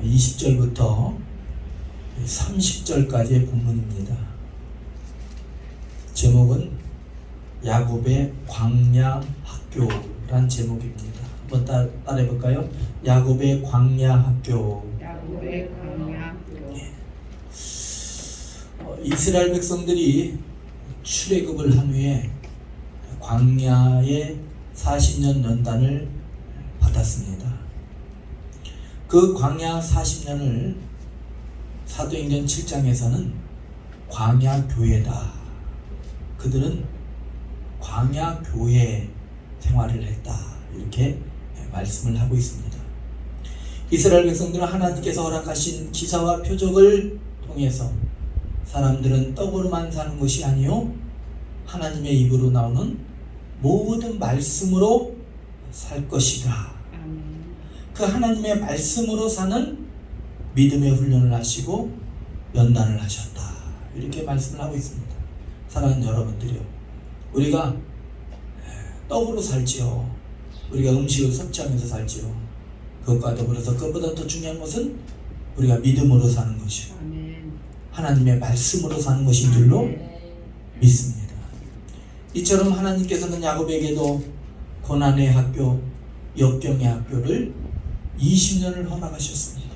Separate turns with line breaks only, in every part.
20절부터 30절까지의 본문입니다. 제목은 야곱의 광야 학교란 제목입니다. 한번 따라해 볼까요? 야곱의 광야 학교.
야곱의 광야 학교.
이스라엘 백성들이 출애굽을 한 후에 광야의 40년 연단을 받았습니다. 그 광야 40년을 사도행전 7장에서는 광야 교회다. 그들은 광야 교회 생활을 했다. 이렇게 말씀을 하고 있습니다. 이스라엘 백성들은 하나님께서 허락하신 기사와 표적을 통해서 사람들은 떡으로만 사는 것이 아니요 하나님의 입으로 나오는 모든 말씀으로 살 것이다. 그 하나님의 말씀으로 사는 믿음의 훈련을 하시고 연단을 하셨다. 이렇게 말씀을 하고 있습니다. 사랑하는 여러분들이요, 우리가 떡으로 살지요. 우리가 음식을 섭취하면서 살지요. 그것과 더불어서 그것보다 더 중요한 것은 우리가 믿음으로 사는 것이고 하나님의 말씀으로 사는 것인 줄로 믿습니다. 이처럼 하나님께서는 야곱에게도 고난의 학교, 역경의 학교를 20년을 허락하셨습니다.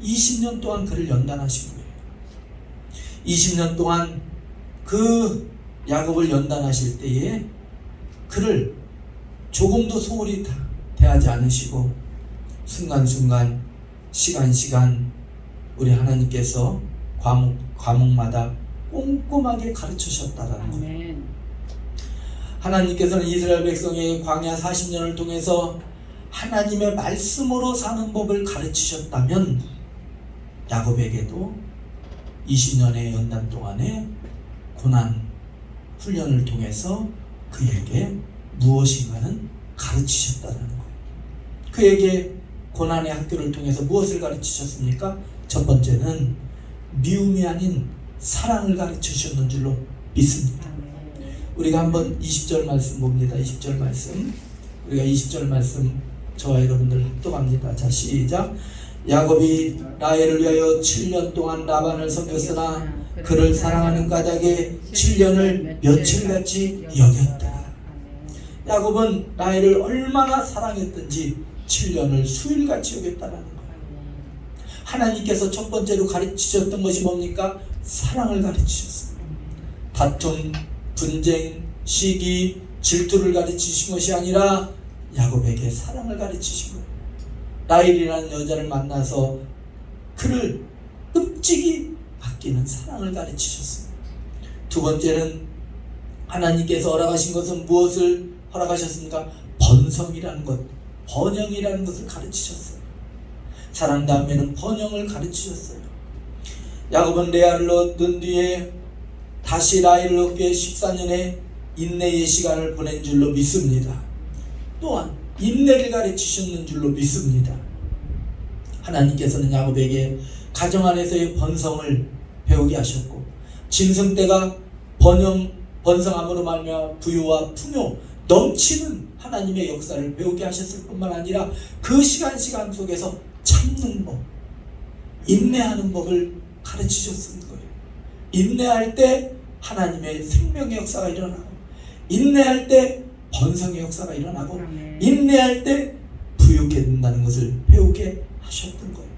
20년 동안 그를 연단하신 거예요. 20년 동안 그 야곱을 연단하실 때에 그를 조금도 소홀히 대하지 않으시고 순간순간 시간 우리 하나님께서 과목마다 꼼꼼하게 가르치셨다라는 거예요. 하나님께서는 이스라엘 백성의 광야 40년을 통해서 하나님의 말씀으로 사는 법을 가르치셨다면 야곱에게도 20년의 연단 동안의 고난 훈련을 통해서 그에게 무엇인가는 가르치셨다는 거예요. 그에게 고난의 학교를 통해서 무엇을 가르치셨습니까? 첫 번째는 미움이 아닌 사랑을 가르치셨는 줄로 믿습니다. 우리가 한번 20절 말씀 봅니다. 20절 말씀. 우리가 20절 말씀 저와 여러분들 합독합니다. 자, 시작. 야곱이 라헬을 위하여 7년 동안 라반을 섬겼으나 그를 사랑하는 까닭에 7년을 며칠같이 여겼다. 야곱은 라헬을 얼마나 사랑했든지 7년을 수일같이 여겼다라는 거예요. 하나님께서 첫 번째로 가르치셨던 것이 뭡니까? 사랑을 가르치셨습니다. 다툼, 분쟁, 시기, 질투를 가르치신 것이 아니라 야곱에게 사랑을 가르치신 거예요. 라헬이라는 여자를 만나서 그를 끔찍이 아끼는 사랑을 가르치셨습니다. 두 번째는 하나님께서 허락하신 것은 무엇을 허락하셨습니까? 번성이라는 것, 번영이라는 것을 가르치셨어요. 사랑 다음에는 번영을 가르치셨어요. 야곱은 레아를 얻은 뒤에 다시 라헬을 얻기 위해 14년의 인내의 시간을 보낸 줄로 믿습니다. 또한 인내를 가르치셨는 줄로 믿습니다. 하나님께서는 야곱에게 가정 안에서의 번성을 배우게 하셨고 짐승 때가 번성함으로 말미암아 부유와 풍요 넘치는 하나님의 역사를 배우게 하셨을 뿐만 아니라 그 시간 속에서 참는 법, 인내하는 법을 가르치셨는 거예요. 인내할 때 하나님의 생명의 역사가 일어나고, 인내할 때 번성의 역사가 일어나고, 인내할 때 부유케 된다는 것을 배우게 하셨던 거예요.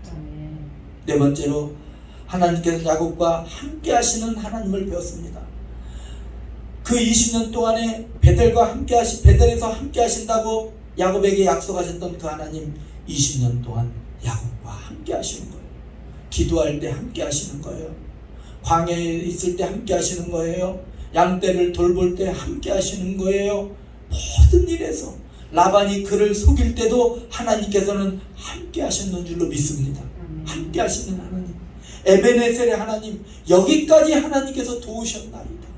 네 번째로 하나님께서 야곱과 함께 하시는 하나님을 배웠습니다. 그 20년 동안에 베델에서 함께 하신다고 야곱에게 약속하셨던 그 하나님, 20년 동안 야곱과 함께 하시는 거예요. 기도할 때 함께 하시는 거예요. 광야에 있을 때 함께 하시는 거예요. 양떼를 돌볼 때 함께 하시는 거예요. 모든 일에서 라반이 그를 속일 때도 하나님께서는 함께 하셨는 줄로 믿습니다. 함께 하시는 하나님, 에베네셀의 하나님, 여기까지 하나님께서 도우셨나이다.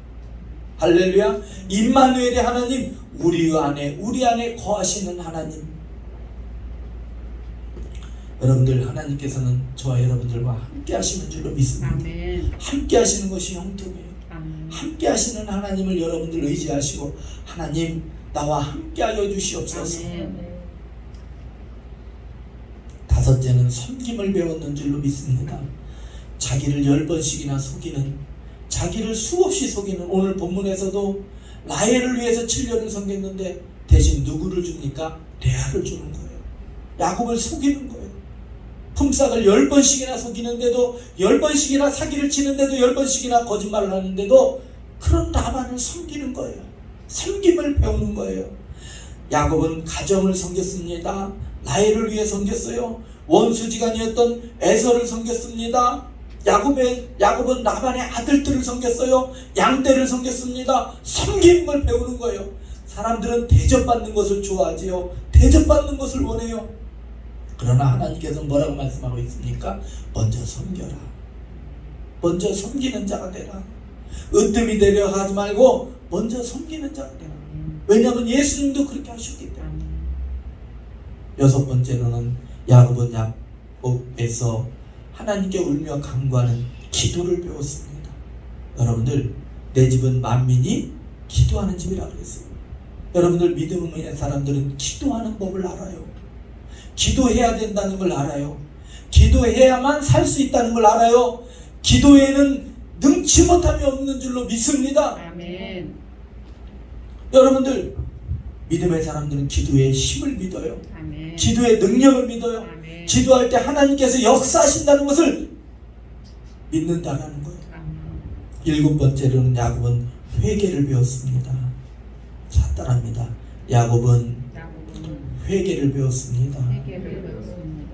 할렐루야. 임마누엘의 하나님, 우리 안에 거하시는 하나님. 여러분들, 하나님께서는 저와 여러분들과 함께 하시는 줄로 믿습니다. 함께 하시는 것이 영통이에요. 함께 하시는 하나님을 여러분들 의지하시고, 하나님 나와 함께 하여 주시옵소서. 다섯째는 섬김을 배웠는 줄로 믿습니다. 자기를 10번씩이나 속이는, 자기를 수없이 속이는, 오늘 본문에서도 라헬을 위해서 7년을 섬겼는데 대신 누구를 줍니까? 레아를 주는 거예요. 야곱을 속이는 거예요. 품삯을 10번씩이나 속이는데도, 10번씩이나 사기를 치는데도, 10번씩이나 거짓말을 하는데도 그런 라반을 섬기는 거예요. 섬김을 배우는 거예요. 야곱은 가정을 섬겼습니다. 라헬을 위해 섬겼어요. 원수지간이었던 에서를 섬겼습니다. 야곱은 라반의 아들들을 섬겼어요. 양떼를 섬겼습니다. 섬김을 배우는 거예요. 사람들은 대접받는 것을 좋아하지요. 대접받는 것을 원해요. 그러나 하나님께서 뭐라고 말씀하고 있습니까? 먼저 섬겨라. 먼저 섬기는 자가 되라. 으뜸이 되려 하지 말고 먼저 섬기는 자가 되라. 왜냐하면 예수님도 그렇게 하셨기 때문에. 여섯 번째로는 야곱은 야곱에서 하나님께 울며 간구하는 기도를 배웠습니다. 여러분들, 내 집은 만민이 기도하는 집이라 그랬어요. 여러분들, 믿음 있는 사람들은 기도하는 법을 알아요. 기도해야 된다는 걸 알아요. 기도해야만 살 수 있다는 걸 알아요. 기도에는 능치 못함이 없는 줄로 믿습니다.
아멘.
여러분들, 믿음의 사람들은 기도의 힘을 믿어요.
아멘.
기도의 능력을 믿어요.
아멘.
기도할 때 하나님께서 역사하신다는 것을 믿는다라는 거예요.
아멘.
일곱 번째로는 야곱은 회개를 배웠습니다. 자, 따라합니다. 야곱은 회개를 배웠습니다.
회개를 배웠습니다.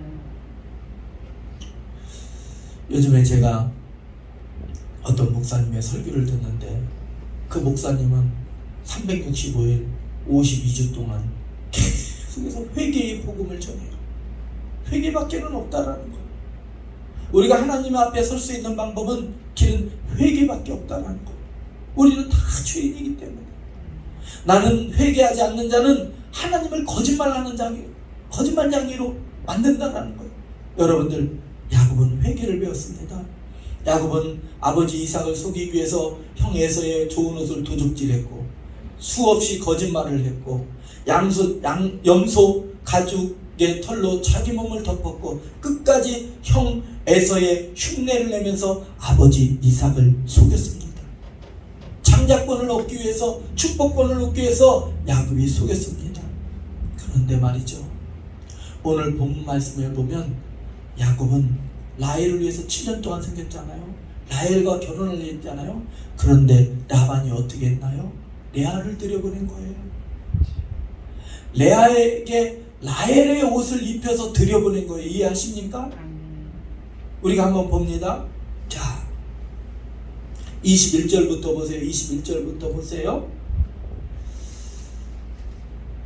요즘에 제가 어떤 목사님의 설교를 듣는데 그 목사님은 365일 52주 동안 계속해서 회개의 복음을 전해요. 회개밖에는 없다라는 거예요. 우리가 하나님 앞에 설 수 있는 방법은 길은 회개밖에 없다라는 거예요. 우리는 다 죄인이기 때문에. 나는 회개하지 않는 자는 하나님을 거짓말쟁이로 만든다라는 거예요. 여러분들, 야곱은 회개를 배웠습니다. 야곱은 아버지 이삭을 속이기 위해서 형 에서의 좋은 옷을 도둑질했고, 수없이 거짓말을 했고, 염소 가죽의 털로 자기 몸을 덮었고, 끝까지 형 에서의 흉내를 내면서 아버지 이삭을 속였습니다. 장자권을 얻기 위해서, 축복권을 얻기 위해서 야곱이 속였습니다. 그런데 말이죠, 오늘 본문 말씀을 보면 야곱은 라헬을 위해서 7년 동안 섬겼잖아요. 라헬과 결혼을 했잖아요. 그런데 라반이 어떻게 했나요? 레아를 들여보낸 거예요. 레아에게 라헬의 옷을 입혀서 들여보낸 거예요. 이해하십니까? 우리가 한번 봅니다. 자, 21절부터 보세요. 21절부터 보세요.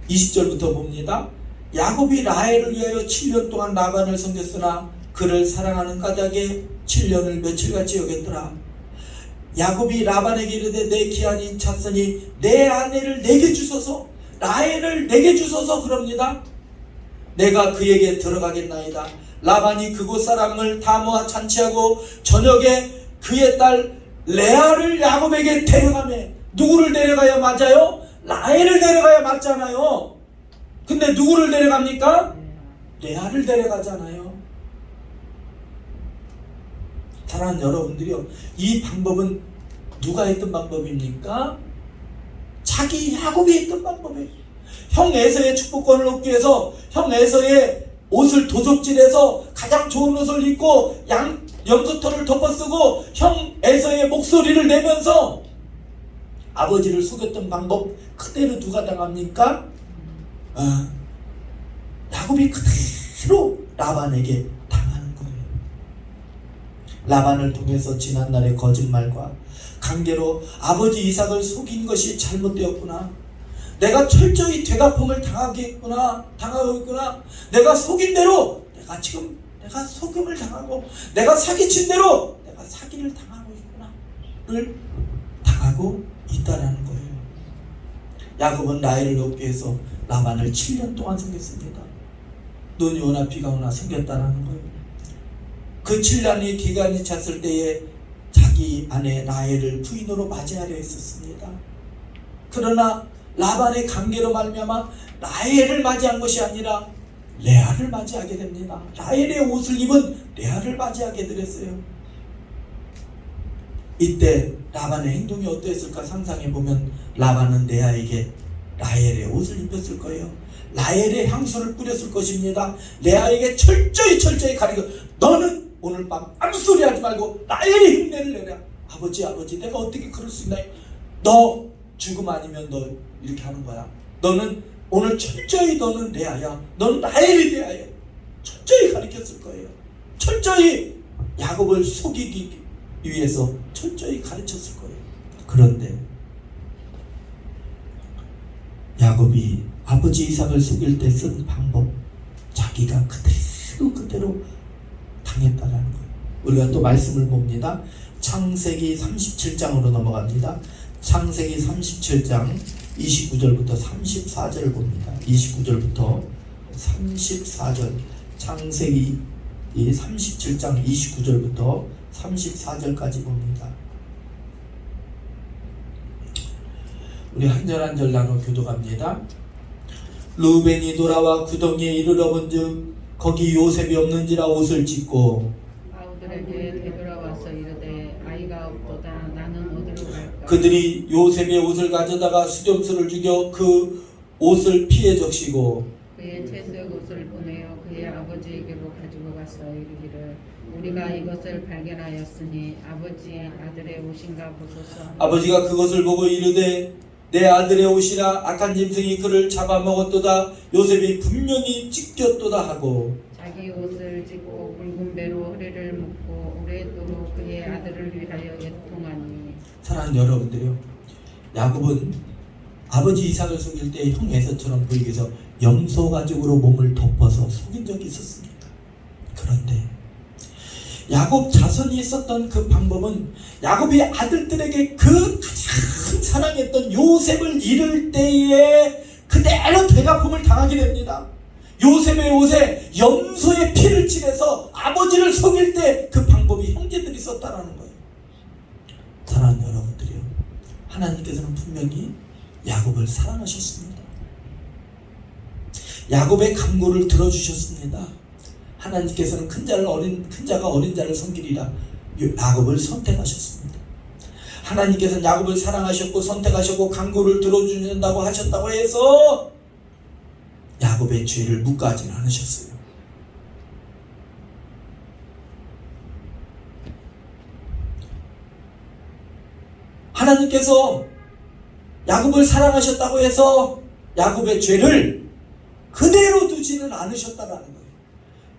20절부터 봅니다. 야곱이 라헬을 위하여 7년 동안 라반을 섬겼으나 그를 사랑하는 까닭에 7년을 며칠같이 여겼더라. 야곱이 라반에게 이르되 내 기한이 찼으니 내 아내를 내게 주소서, 라헬을 내게 주소서 그럽니다. 내가 그에게 들어가겠나이다. 라반이 그곳 사람을 다 모아 잔치하고 저녁에 그의 딸 레아를 야곱에게 데려가매. 누구를 데려가야 맞아요? 라헬을 데려가야 맞잖아요. 근데 누구를 데려갑니까? 레아를 데려가잖아요. 사랑하는 여러분들이요, 이 방법은 누가 했던 방법입니까? 자기 야곱이 했던 방법이에요. 형 에서의 축복권을 얻기 위해서 형 에서의 옷을 도적질해서 가장 좋은 옷을 입고 염소털을 덮어쓰고 형 에서의 목소리를 내면서 아버지를 속였던 방법 그대로 누가 당합니까? 야곱이 그대로 라반에게 당하는 거예요. 라반을 통해서 지난날의 거짓말과 강제로 아버지 이삭을 속인 것이 잘못되었구나. 내가 철저히 되갚음을 당하고 있구나. 내가 속인 대로 내가 속임을 당하고, 내가 사기친 대로 내가 사기를 당하고 있구나를 당하고 있다라는 거예요. 야곱은 라헬을 얻기 위해서 라반을 7년 동안 섬겼습니다. 눈이 오나 비가 오나 섬겼다라는 거예요. 그 7년의 기간이 찼을 때에 자기 아내 라헬을 부인으로 맞이하려 했었습니다. 그러나 라반의 관계로 말미암아 라헬을 맞이한 것이 아니라 레아를 맞이하게 됩니다. 라헬의 옷을 입은 레아를 맞이하게 되었어요. 이때 라반의 행동이 어땠을까 상상해보면 라반은 레아에게 라헬의 옷을 입혔을 거예요. 라헬의 향수를 뿌렸을 것입니다. 레아에게 철저히 가리고 너는 오늘 밤 아무 소리 하지 말고 라헬의 흉내를 내라. 아버지 내가 어떻게 그럴 수 있나요? 너 죽음 아니면 너 이렇게 하는 거야. 너는 오늘 철저히 너는 레아야. 너는 라헬이 레아야. 철저히 가르쳤을 거예요. 철저히 야곱을 속이기 위해서 철저히 가르쳤을 거예요. 그런데 야곱이 아버지 이삭을 속일 때 쓴 방법, 자기가 그대로 당했다라는 거예요. 우리가 또 말씀을 봅니다. 창세기 37장으로 넘어갑니다. 창세기 37장 29절부터 34절을 봅니다. 29절부터 34절, 창세기 37장 29절부터 34절까지 봅니다. 우리 한 절 한 절 나눠 교독합니다. 루벤이 돌아와 구덩이에 이르러 본즉 거기 요셉이 없는지라 옷을 찢고
아우들에게 되돌아와서 이르되 아이가 없도다. 나는 어디로 갈까?
그들이 요셉의 옷을 가져다가 수렴수를 죽여 그 옷을 피해 적시고
그의 채색 옷을 보내어 그의 아버지에게로 가지고 가서 이르기를 우리가 이것을 발견하였으니 아버지 아들의 옷인가 보소서.
아버지가 그것을 보고 이르되 내 아들의 옷이라 악한 짐승이 그를 잡아먹었도다. 요셉이 분명히 찢겼도다 하고
자기 옷을 찢고 굵은 배로 허리를 묶고 오랫도록 그의 아들을 위하여 애통하니.
사랑하는 여러분들이요, 야곱은 아버지 이삭을 속일 때 형 에서처럼 보이기 위해서 염소 가죽으로 몸을 덮어서 속인 적이 있었습니다. 그런데 야곱 자손이 썼던 그 방법은 야곱이 아들들에게 그 가장 사랑했던 요셉을 잃을 때에 그대로 되갚음을 당하게 됩니다. 요셉의 옷에 염소의 피를 칠해서 아버지를 속일 때 그 방법이 형제들이 썼다라는 거예요. 사랑하는 여러분들이요, 하나님께서는 분명히 야곱을 사랑하셨습니다. 야곱의 간구를 들어주셨습니다. 하나님께서는 큰 자가 어린 자를 섬기리라 야곱을 선택하셨습니다. 하나님께서는 야곱을 사랑하셨고 선택하셨고 간구를 들어주신다고 하셨다고 해서 야곱의 죄를 묵과하지는 않으셨어요. 하나님께서 야곱을 사랑하셨다고 해서 야곱의 죄를 그대로 두지는 않으셨다라는 거예요.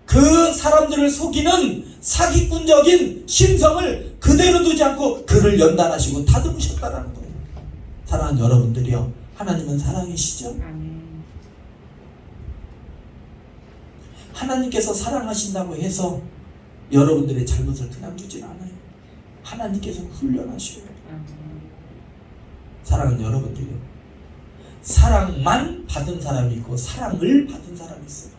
그 사람들을 속이는 사기꾼적인 심성을 그대로 두지 않고 그를 연단하시고 다듬으셨다라는 거예요. 사랑하는 여러분들이요, 하나님은 사랑이시죠?
아멘.
하나님께서 사랑하신다고 해서 여러분들의 잘못을 그냥 두진 않아요. 하나님께서 훈련하셔요.
아멘.
사랑하는 여러분들이요, 사랑만 받은 사람이 있고 사랑을 받은 사람이 있어요.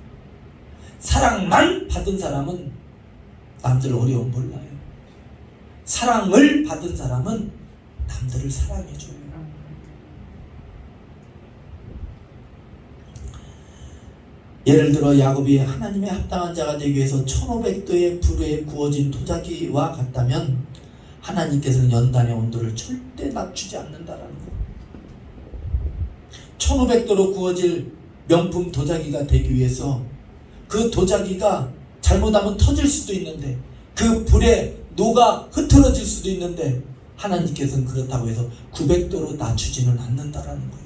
사랑만 받은 사람은 남들 어려움 몰라요. 사랑을 받은 사람은 남들을 사랑해줘요. 예를 들어 야곱이 하나님의 합당한 자가 되기 위해서 1500도의 불에 구워진 도자기와 같다면 하나님께서는 연단의 온도를 절대 낮추지 않는다라는 거예요. 1500도로 구워질 명품 도자기가 되기 위해서 그 도자기가 잘못하면 터질 수도 있는데 그 불에 녹아 흐트러질 수도 있는데 하나님께서는 그렇다고 해서 900도로 낮추지는 않는다라는 거예요.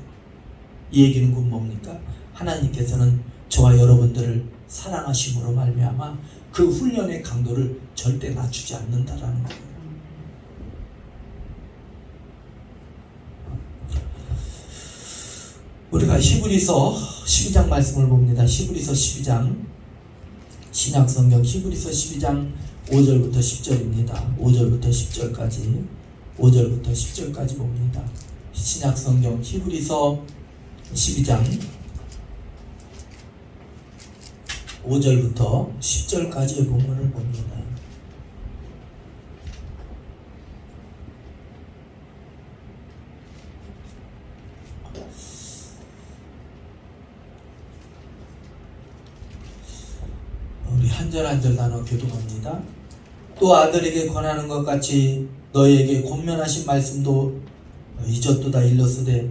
이 얘기는 곧 뭡니까? 하나님께서는 저와 여러분들을 사랑하심으로 말미암아 그 훈련의 강도를 절대 낮추지 않는다라는 거예요. 우리가 히브리서 12장 말씀을 봅니다. 히브리서 12장, 신약성경 히브리서 12장 5절부터 10절입니다. 5절부터 10절까지 5절부터 10절까지 봅니다. 신약성경 히브리서 12장 5절부터 10절까지의 본문을 봅니다. 절 한 절 나눠 교독합니다. 또 아들에게 권하는 것 같이 너희에게 권면하신 말씀도 잊었도다 일렀으되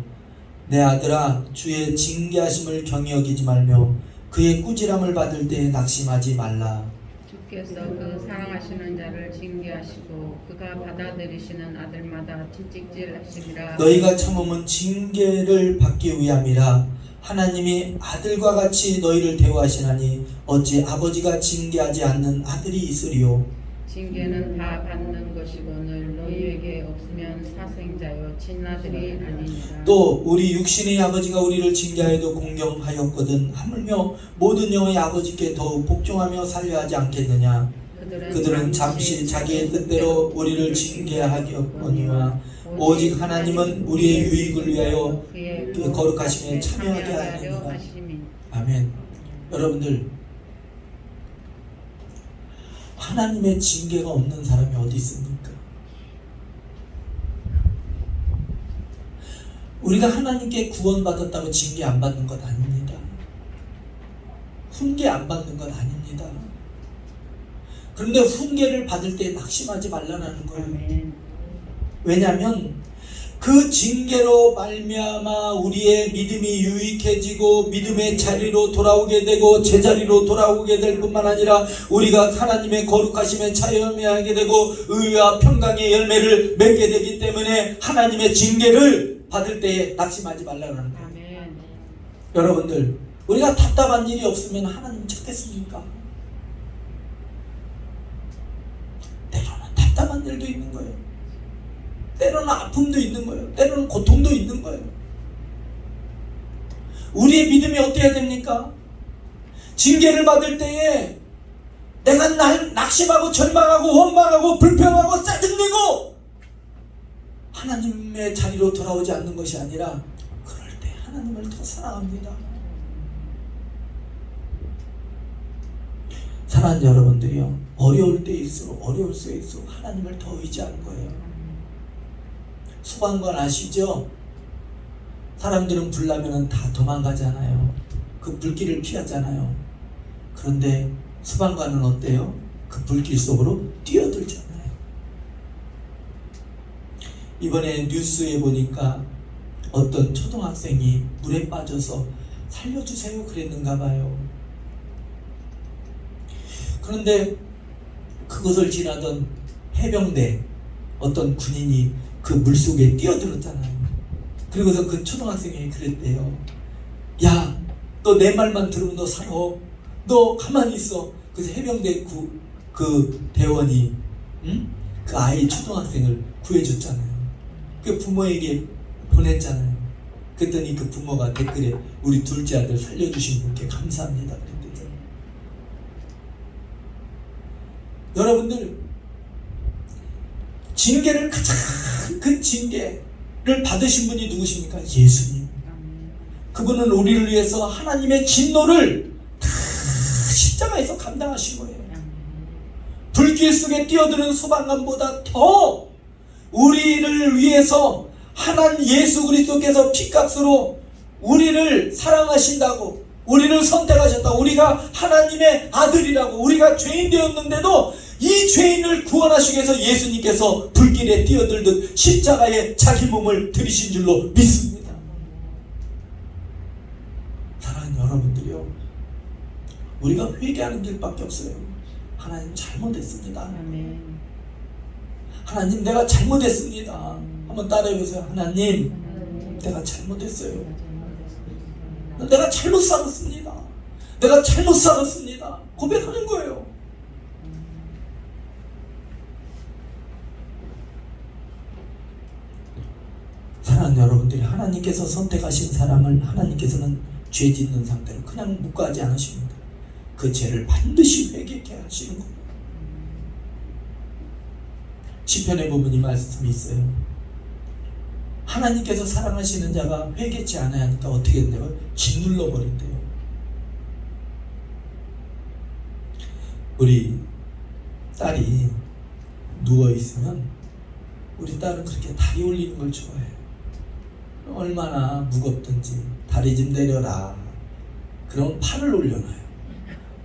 내 아들아 주의 징계하심을 경히 여기지 말며 그의 꾸지람을 받을 때에 낙심하지 말라.
주께서 그 사랑하시는 자를 징계하시고 그가 받아들이시는 아들마다 채찍질하시리라.
너희가 참음은 징계를 받기 위함이라. 하나님이 아들과 같이 너희를 대우하시나니 어찌 아버지가 징계하지 않는 아들이 있으리요.
징계는 다 받는 것이거늘 너희에게 없으면 사생자여 친아들이 아니니라.
또 우리 육신의 아버지가 우리를 징계하여도 공경하였거든 하물며 모든 영의 아버지께 더욱 복종하며 살려하지 않겠느냐. 그들은 잠시 자기의 뜻대로 우리를 징계하였거니와 오직 하나님은 우리의 유익을 위하여 그의 거룩하심에 참여하게 하느니라. 아멘. 여러분들, 하나님의 징계가 없는 사람이 어디 있습니까? 우리가 하나님께 구원받았다고 징계 안 받는 것 아닙니다. 훈계 안 받는 것 아닙니다. 그런데 훈계를 받을 때 낙심하지 말라는 거예요. 왜냐하면 그 징계로 말미암아 우리의 믿음이 유익해지고 믿음의 자리로 돌아오게 되고 제자리로 돌아오게 될 뿐만 아니라 우리가 하나님의 거룩하심에 참여하게 되고 의와 평강의 열매를 맺게 되기 때문에 하나님의 징계를 받을 때에 낙심하지 말라는 거예요.
아멘.
여러분들, 우리가 답답한 일이 없으면 하나님 찾겠습니까? 때로는 답답한 일도 있는 거예요. 때로는 아픔도 있는 거예요. 때로는 고통도 있는 거예요. 우리의 믿음이 어떻게 됩니까? 징계를 받을 때에 내가 낙심하고 절망하고 원망하고 불평하고 짜증내고 하나님의 자리로 돌아오지 않는 것이 아니라 그럴 때 하나님을 더 사랑합니다. 사랑하는 여러분들이요, 어려울 때일수록 하나님을 더 의지하는 거예요. 소방관 아시죠? 사람들은 불 나면은 다 도망가잖아요. 그 불길을 피하잖아요. 그런데 소방관은 어때요? 그 불길 속으로 뛰어들잖아요. 이번에 뉴스에 보니까 어떤 초등학생이 물에 빠져서 살려주세요 그랬는가 봐요. 그런데 그것을 지나던 해병대 어떤 군인이 그 물속에 뛰어들었잖아요. 그리고서 그 초등학생이 그랬대요. 야, 너 내 말만 들으면 너 살아. 너 가만히 있어. 그래서 해병대 그 대원이 그 아이 초등학생을 구해줬잖아요. 그 부모에게 보냈잖아요. 그랬더니 그 부모가 댓글에 우리 둘째 아들 살려주신 분께 감사합니다 그랬대요. 여러분들, 징계를 가장 큰 징계를 받으신 분이 누구십니까? 예수님. 그분은 우리를 위해서 하나님의 진노를 다 십자가에서 감당하신 거예요. 불길 속에 뛰어드는 소방관보다 더 우리를 위해서 하나님 예수 그리스도께서 피값으로 우리를 사랑하신다고, 우리를 선택하셨다고, 우리가 하나님의 아들이라고, 우리가 죄인 되었는데도 이 죄인을 구원하시기 위해서 예수님께서 불길에 뛰어들듯 십자가에 자기 몸을 들이신 줄로 믿습니다. 사랑하는 여러분들이요, 우리가 회개하는 길밖에 없어요. 하나님 잘못했습니다.
아멘.
하나님 내가 잘못했습니다. 한번 따라해보세요. 하나님 내가 잘못했어요. 내가 잘못 살았습니다. 내가 잘못 살았습니다. 고백하는 거예요. 사랑하는 여러분들이, 하나님께서 선택하신 사람을 하나님께서는 죄 짓는 상태로 그냥 묵과하지 않으십니다. 그 죄를 반드시 회개케 하시는 거예요. 시편에 보면 이 말씀이 있어요. 하나님께서 사랑하시는 자가 회개치 않아야 하니까 어떻게 된대요? 짓눌러 버린대요. 우리 딸이 누워있으면 우리 딸은 그렇게 다리 올리는 걸 좋아해요. 얼마나 무겁든지 다리 좀 내려라. 그럼 팔을 올려놔요.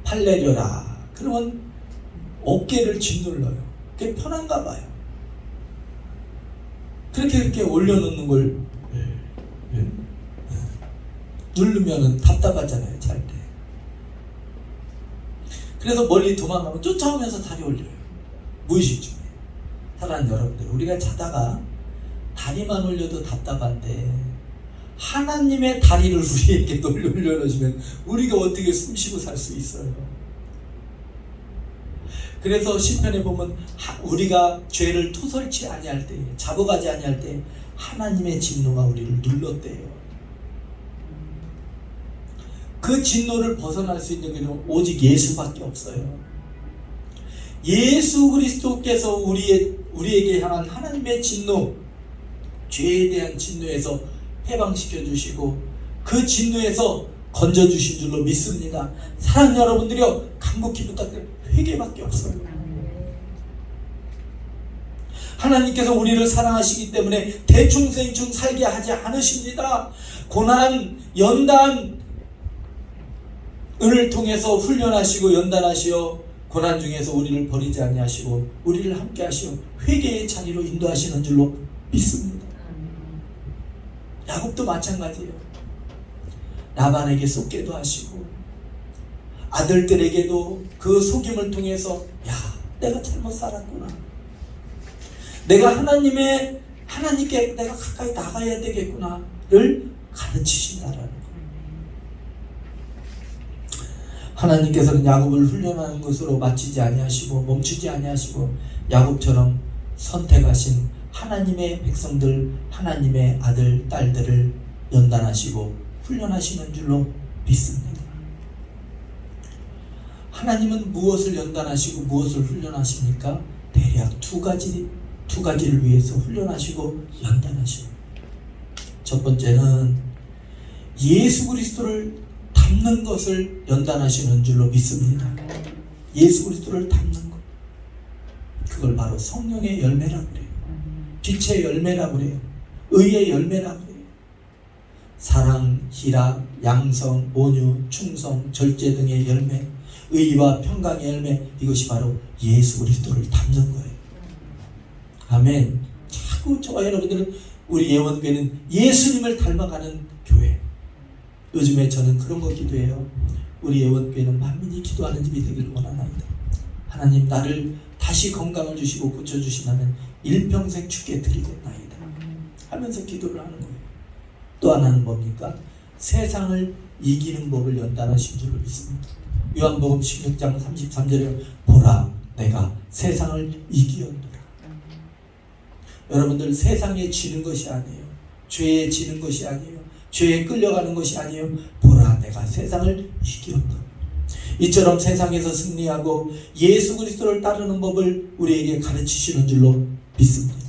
팔 내려라. 그러면 어깨를 짓눌러요. 그게 편한가 봐요. 그렇게 올려놓는 걸 누르면은 답답하잖아요, 잘 때. 그래서 멀리 도망가면 쫓아오면서 다리 올려요. 무의식 중에. 사랑하는 여러분들, 우리가 자다가 다리만 올려도 답답한데 하나님의 다리를 우리에게 올려주면 우리가 어떻게 숨쉬고 살 수 있어요? 그래서 시편에 보면 우리가 죄를 토설치 아니할 때, 잡아가지 아니할 때 하나님의 진노가 우리를 눌렀대요. 그 진노를 벗어날 수 있는 길은 오직 예수밖에 없어요. 예수 그리스도께서 우리에게 향한 하나님의 진노, 죄에 대한 진노에서 해방시켜 주시고 그 진노에서 건져 주신 줄로 믿습니다. 사랑하는 여러분들이여, 간곡히 부탁드려요. 회개밖에 없어요. 하나님께서 우리를 사랑하시기 때문에 대충 살게 하지 않으십니다. 고난, 연단, 을 통해서 훈련하시고 연단하시어 고난 중에서 우리를 버리지 아니하시고 우리를 함께 하시어 회개의 자리로 인도하시는 줄로 믿습니다. 야곱도 마찬가지예요. 라반에게 속게도 하시고 아들들에게도 그 속임을 통해서 야, 내가 잘못 살았구나. 내가 하나님께 내가 가까이 나가야 되겠구나를 가르치신다라는 거예요. 하나님께서는 야곱을 훈련하는 것으로 마치지 아니하시고 멈추지 아니하시고 야곱처럼 선택하신 하나님의 백성들, 하나님의 아들, 딸들을 연단하시고 훈련하시는 줄로 믿습니다. 하나님은 무엇을 연단하시고 무엇을 훈련하십니까? 대략 두 가지를 위해서 훈련하시고 연단하시고, 첫 번째는 예수 그리스도를 닮는 것을 연단하시는 줄로 믿습니다. 예수 그리스도를 닮는 것, 그걸 바로 성령의 열매라고 그래요. 빛의 열매라고 그래요. 의의 열매라고 그래요. 사랑, 희락, 양성, 온유, 충성, 절제 등의 열매, 의와 평강의 열매, 이것이 바로 예수 그리스도를 닮는 거예요. 아멘. 자꾸 저와 여러분들은 우리 예원교회는 예수님을 닮아가는 교회. 요즘에 저는 그런 거 기도해요. 우리 예원교회는 만민이 기도하는 집이 되기를 원하나이다. 하나님, 나를 다시 건강을 주시고 고쳐주시면 일평생 주께 드리겠나이다 하면서 기도를 하는 거예요. 또 하나는 뭡니까? 세상을 이기는 법을 연단하신 줄로 믿습니다. 요한복음 16장 33절에 보라, 내가 세상을 이기었노라. 여러분들, 세상에 지는 것이 아니에요. 죄에 지는 것이 아니에요. 죄에 끌려가는 것이 아니에요. 보라, 내가 세상을 이기었노라. 이처럼 세상에서 승리하고 예수 그리스도를 따르는 법을 우리에게 가르치시는 줄로 믿습니다.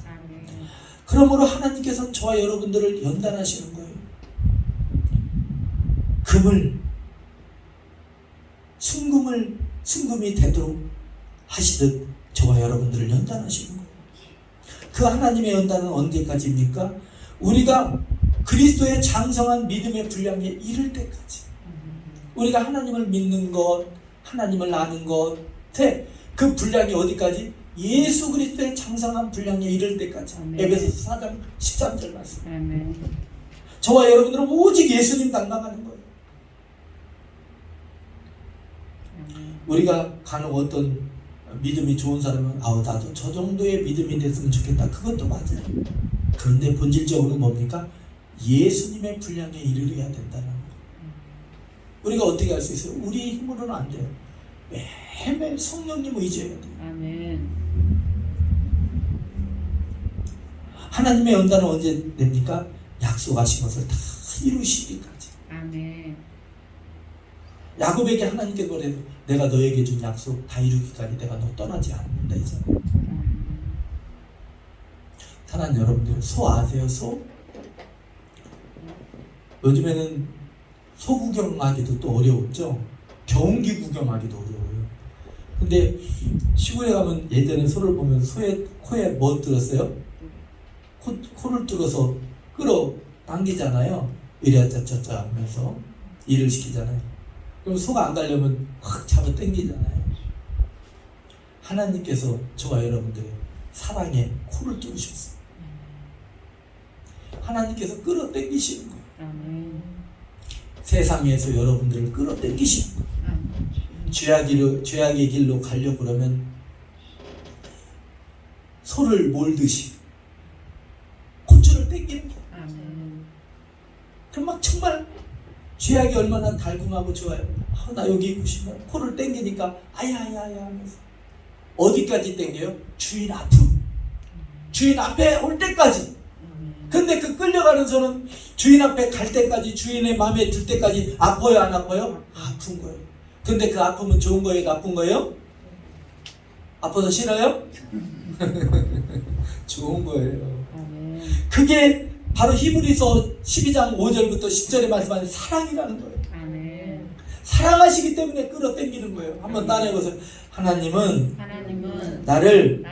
그러므로 하나님께서는 저와 여러분들을 연단하시는 거예요. 금을, 순금이 되도록 하시듯 저와 여러분들을 연단하시는 거예요. 그 하나님의 연단은 언제까지입니까? 우리가 그리스도의 장성한 믿음의 분량에 이를 때까지. 우리가 하나님을 믿는 것, 하나님을 아는 것에 그 분량이 어디까지? 예수 그리스도의 장성한 분량에 이를 때까지. 에베소서 4장 13절 말씀.
아멘.
저와 여러분들은 오직 예수님 닮아가는 거예요. 우리가 간혹 어떤 믿음이 좋은 사람은 나도 저 정도의 믿음이 됐으면 좋겠다. 그것도 맞아요. 그런데 본질적으로 뭡니까? 예수님의 분량에 이르러야 된다는 거예요. 우리가 어떻게 할 수 있어요? 우리 힘으로는 안 돼요. 매일매일 성령님 의지해야 돼요.
아멘.
하나님의 연단은 언제 됩니까? 약속하신 것을 다 이루시기까지.
아멘.
야곱에게 하나님께 그래도 내가 너에게 준 약속 다 이루기까지 내가 너 떠나지 않는다 이제. 사랑하는 여러분들, 소 아세요? 소? 요즘에는 소 구경하기도 또 어려웠죠. 경운기 구경하기도 어려워요. 근데 시골에 가면 예전에 소를 보면 소의 코에 뭐 들었어요? 코를 뚫어서 끌어 당기잖아요. 이래짜짜짜 하면서 일을 시키잖아요. 그럼 소가 안 가려면 확 잡아 당기잖아요. 하나님께서 저와 여러분들의 사랑에 코를 뚫으셨어요. 하나님께서 끌어당기시는 거예요.
아멘.
세상에서 여러분들을 끌어당기시는 거예요.
아멘.
죄악의 길로 가려고 그러면 소를 몰듯이 콧줄을 당기는 거예요.
아멘.
그럼 막 정말 죄악이 얼마나 달콤하고 좋아요. 나 여기 있고 싶어. 코를 당기니까 아야야야 하면서 어디까지 당겨요? 주인 앞으로. 주인 앞에 올 때까지. 근데 그 끌려가는 소는 주인 앞에 갈 때까지, 주인의 마음에 들 때까지 아파요, 안 아파요? 아픈 거예요. 근데 그 아픔은 좋은 거예요, 나쁜 거예요? 아파서 싫어요? 좋은 거예요.
아멘.
그게 바로 히브리서 12장 5절부터 10절에 말씀하는 사랑이라는 거예요.
아멘.
사랑하시기 때문에 끌어당기는 거예요. 한번 따라해보세요. 하나님은 나를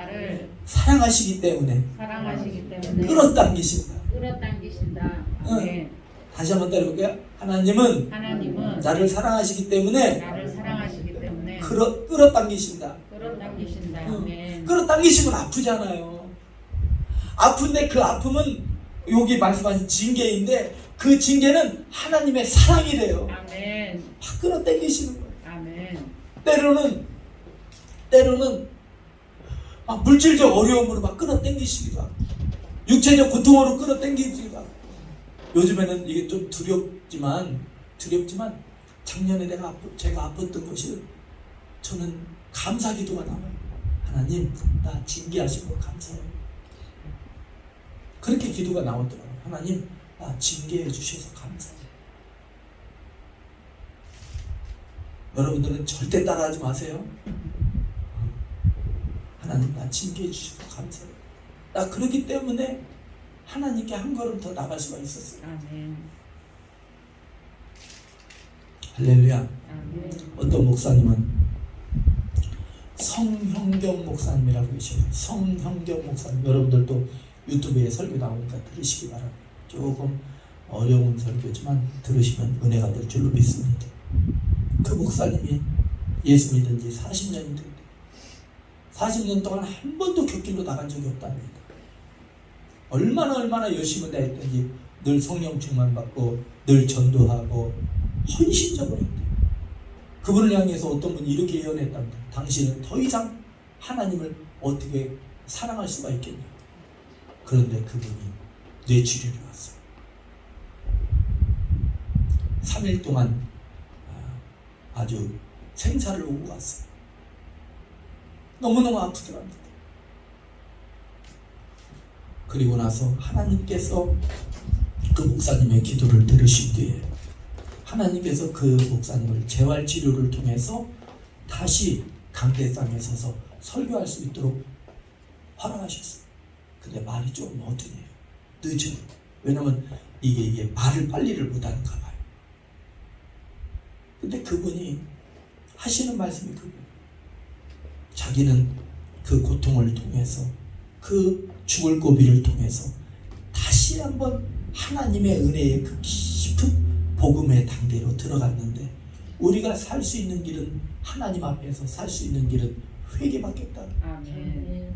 사랑하시기 때문에
사랑하시기 때문에
끌어당기신다.
끌어당기신다. 아멘.
다시 한번 따라해볼게요. 하나님은 나를 사랑하시기 때문에
나를 사랑하시기 때문에
끌어당기신다.
끌어당기신다. 아멘.
끌어당기시면 아프잖아요. 아픈데 그 아픔은 여기 말씀하신 징계인데 그 징계는 하나님의 사랑이래요.
아멘.
막 끌어당기시는 거예요.
아멘.
때로는 막 물질적 어려움으로 막 끌어당기시기도 하고 육체적 고통으로 끌어당기기도 하고 요즘에는 이게 좀 두렵지만 작년에 제가 아팠던 것이 저는 감사 기도가 나와요. 하나님 나 징계하신 거 감사해요. 그렇게 기도가 나오더라고요. 하나님 나 징계해 주셔서 감사해요. 여러분들은 절대 따라하지 마세요. 하나님 나 징계해 주셔서 감사해요. 나 그러기 때문에 하나님께 한 걸음 더 나갈 수가 있었어요.
아멘.
할렐루야.
아멘.
어떤 목사님은 성형경 목사님이라고 계셔요. 성형경 목사님. 여러분들도 유튜브에 설교 나오니까 들으시기 바랍니다. 조금 어려운 설교지만 들으시면 은혜가 될 줄로 믿습니다. 그 목사님이 예수 믿은 지 40년이 됐대요. 40년 동안 한 번도 곁길로 나간 적이 없답니다. 얼마나 열심히 다했던지 늘 성령 충만 받고 늘 전도하고 헌신적으로 했대요. 그분을 향해서 어떤 분이 이렇게 예언했답니다. 당신은 더 이상 하나님을 어떻게 사랑할 수가 있겠냐. 그런데 그분이 뇌출혈이 왔어요. 3일 동안 아주 생사를 오고 갔어요. 너무너무 아프더랍니다. 그리고 나서 하나님께서 그 목사님의 기도를 들으신 뒤에 하나님께서 그 목사님을 재활치료를 통해서 다시 강대상에 서서 설교할 수 있도록 허락하셨어요. 근데 말이 좀 어두네요. 늦어요. 왜냐면 이게 말을 빨리를 못하는가 봐요. 근데 그분이 하시는 말씀이 그거예요. 자기는 그 고통을 통해서 그 죽을 고비를 통해서 다시 한번 하나님의 은혜의 그 깊은 복음의 당대로 들어갔는데 우리가 살 수 있는 길은 하나님 앞에서 살 수 있는 길은 회개밖에 없다.
아멘.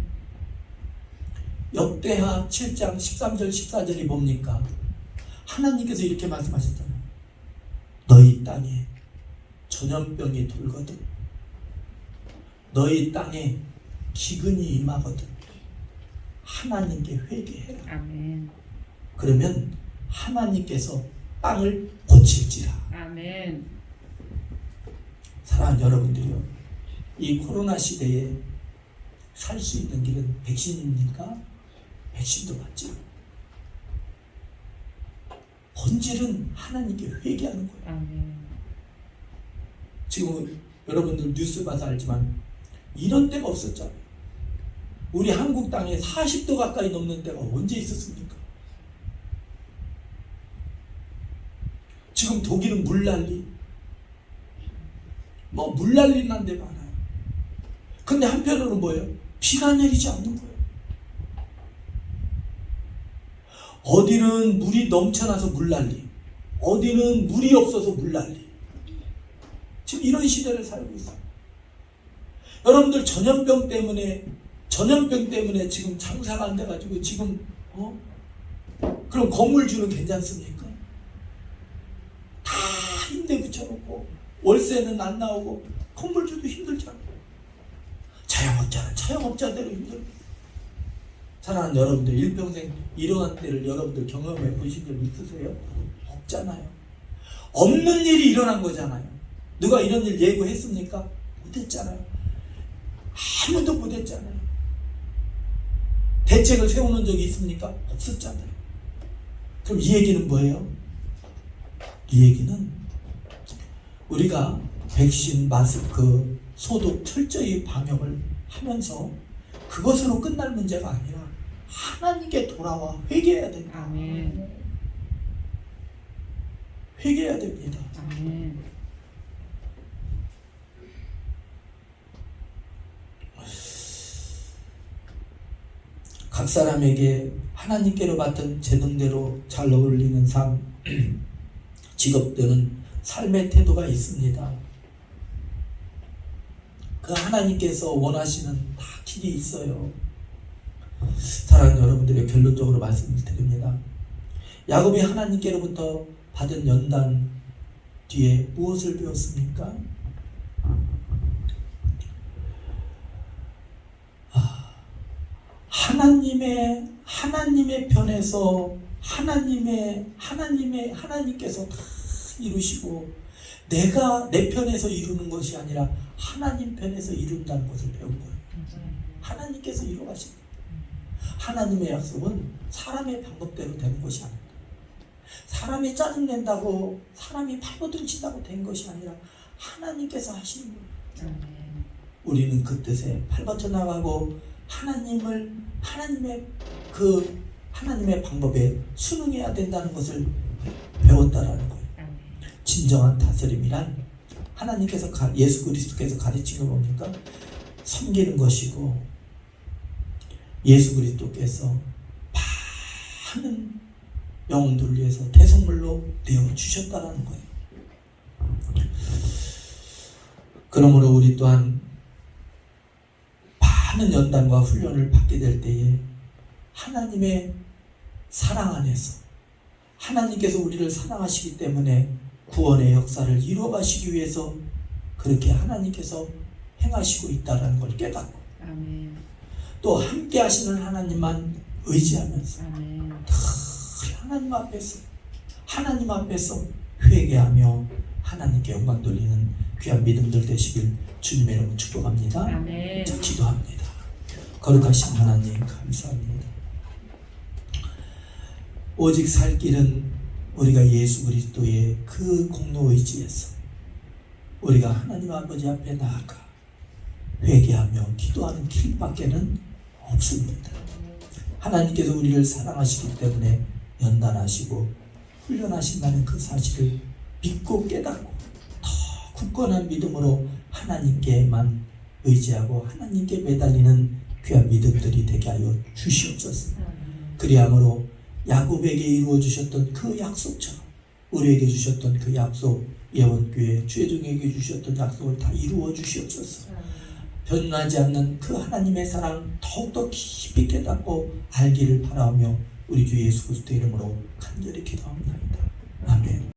역대하 7장 13절 14절이 뭡니까? 하나님께서 이렇게 말씀하셨잖아요. 너희 땅에 전염병이 돌거든. 너희 땅에 기근이 임하거든. 하나님께 회개해라.
아멘.
그러면 하나님께서 땅을 고칠지라.
아멘.
사랑하는 여러분들이요, 이 코로나 시대에 살 수 있는 길은 백신입니까? 백신도 맞죠. 본질은 하나님께 회개하는 거예요.
아멘.
지금 여러분들 뉴스 봐서 알지만 이런 때가 없었잖아요. 우리 한국 땅에 40도 가까이 넘는 때가 언제 있었습니까? 지금 독일은 물난리, 물난리 난 데 많아요. 근데 한편으로는 뭐예요? 비가 내리지 않는 거예요. 어디는 물이 넘쳐나서 물난리, 어디는 물이 없어서 물난리. 지금 이런 시대를 살고 있어요. 여러분들 전염병 때문에 지금 장사가 안 돼가지고 지금 그럼 건물주는 괜찮습니까? 다 임대 붙여놓고 월세는 안 나오고 건물주도 힘들잖아. 자영업자는 자영업자대로 힘들고. 사랑하는 여러분들, 일평생 이러한 때를 여러분들 경험해 보신 적 있으세요? 없잖아요. 없는 일이 일어난 거잖아요. 누가 이런 일 예고했습니까? 못했잖아요. 아무도 못했잖아요. 대책을 세워놓은 적이 있습니까? 없었잖아요. 그럼 이 얘기는 뭐예요? 이 얘기는 우리가 백신, 마스크, 소독 철저히 방역을 하면서 그것으로 끝날 문제가 아니라 하나님께 돌아와 회개해야 됩니다.
아멘.
회개해야 됩니다.
아멘.
각 사람에게 하나님께로 받은 재능대로 잘 어울리는 삶, 직업들은 삶의 태도가 있습니다. 그 하나님께서 원하시는 다 길이 있어요. 사랑하는 여러분들의 결론적으로 말씀을 드립니다. 야곱이 하나님께로부터 받은 연단 뒤에 무엇을 배웠습니까? 하나님의 편에서 하나님께서 다 이루시고 내가 내 편에서 이루는 것이 아니라 하나님 편에서 이룬다는 것을 배운 거예요. 하나님께서 이루어가십니다. 하나님의 약속은 사람의 방법대로 되는 것이 아닙니다. 사람이 짜증낸다고 사람이 팔고둥친다고 된 것이 아니라 하나님께서 하시는 거예요. 우리는 그 뜻에 발벗쳐 나가고 하나님의 방법에 순응해야 된다는 것을 배웠다라는 거예요. 진정한 다스림이란 하나님께서 예수 그리스도께서 가르친 거 뭡니까? 섬기는 것이고 예수 그리스도께서 많은 영혼들을 위해서 대속물로 내어 주셨다라는 거예요. 그러므로 우리 또한 많은 연단과 훈련을 받게 될 때에 하나님의 사랑 안에서 하나님께서 우리를 사랑하시기 때문에 구원의 역사를 이루어가시기 위해서 그렇게 하나님께서 행하시고 있다는 걸 깨닫고
아멘.
또 함께 하시는 하나님만 의지하면서
아멘.
하나님 앞에서 회개하며 하나님께 영광 돌리는 귀한 믿음들 되시길 주님의 이름으로 축복합니다.
아멘.
자, 기도합니다. 거룩하신 하나님 감사합니다. 오직 살 길은 우리가 예수 그리스도의 그 공로 의지에서 우리가 하나님 아버지 앞에 나아가 회개하며 기도하는 길밖에는 없습니다. 하나님께서 우리를 사랑하시기 때문에 연단하시고 훈련하신다는 그 사실을 믿고 깨닫고 더 굳건한 믿음으로 하나님께만 의지하고 하나님께 매달리는 귀한 믿음들이 되게 하여 주시옵소서. 그리함으로 야곱에게 이루어 주셨던 그 약속처럼 우리에게 주셨던 그 약속, 예원교회 주혜종에게 주셨던 약속을 다 이루어 주시옵소서. 변하지 않는 그 하나님의 사랑 더욱더 깊이 깨닫고 알기를 바라며 우리 주 예수 그리스도 이름으로 간절히 기도합니다. 아멘.